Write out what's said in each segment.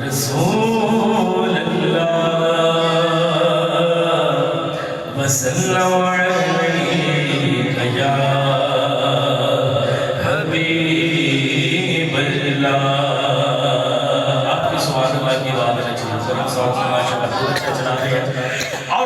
रसूल अल्लाह वसल्लम अलैका या हबीब अल्लाह। आपकी सुभान अल्लाह की आवाज़ अच्छी है, सलाम सलाम माशाअल्लाह बहुत अच्छा चला रहे हैं। और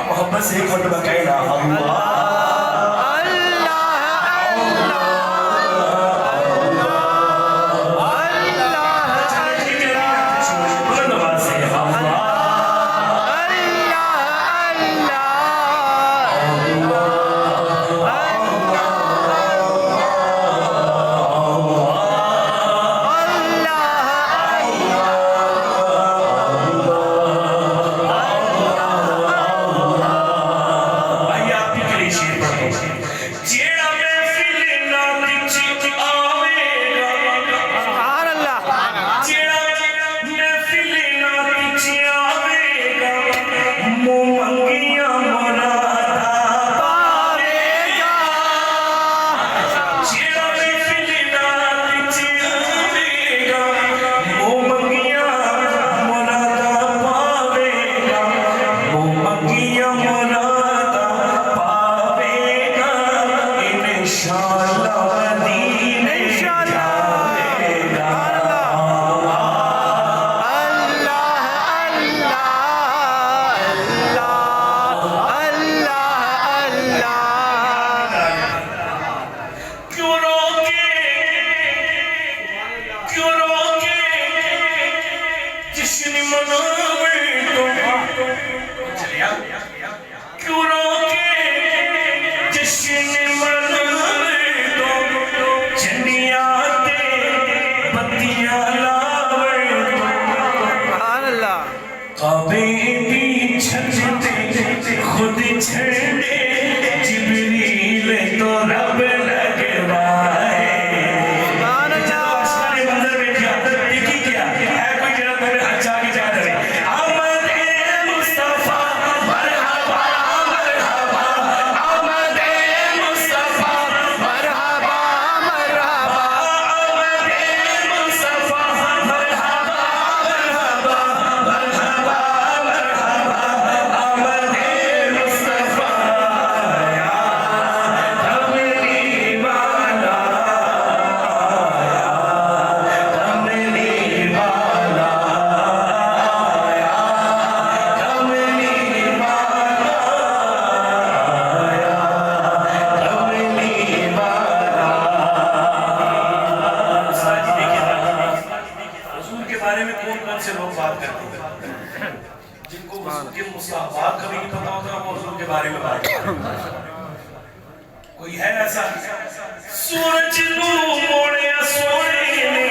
मोहब्बत से एक मरतबा कहना अल्लाह से लोग बात करते हैं जिनको हुजूर के मुस्तहबात कभी नहीं पता होता, वो हुजूर के बारे में बात करते हैं। कोई है ऐसा? सूरज नू मोड़िया सोने ने,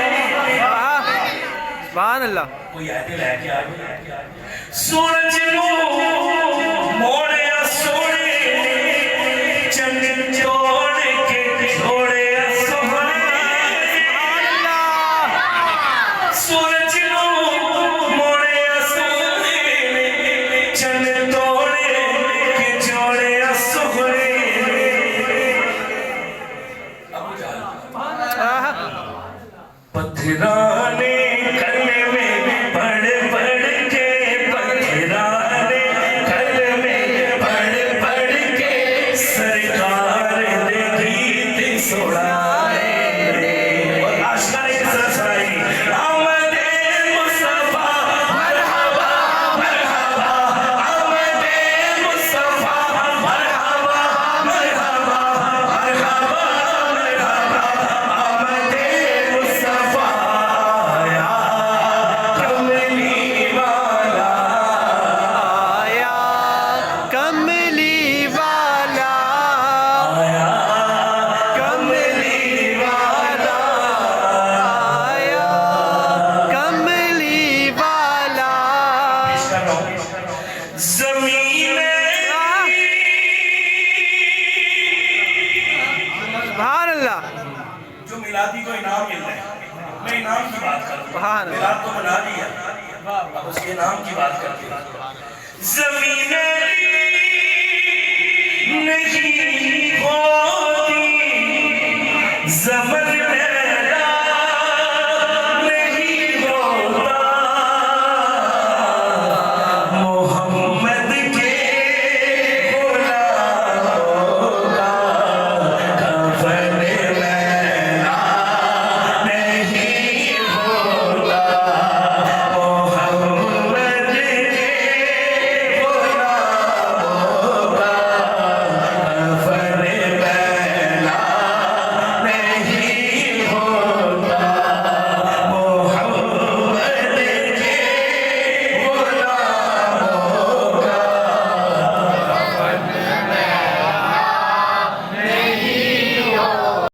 सुभान अल्लाह। कोई आयत लेके आ गया। सूरज नू मोड़िया सोने ने, चंद जोड़ के छोड़े सोहने। सूरज नू मोड़िया सोने ने, चंद तोड़ के जोड़े सोहने। अब पत्थराने जो मिलादी को इनाम मिल रहा है, मैं इनाम की बात कर रहा हूँ। मिलाद तो बना दिया, अब उसके इनाम की बात करते हैं। ज़मीनें नहीं होती ज़मीन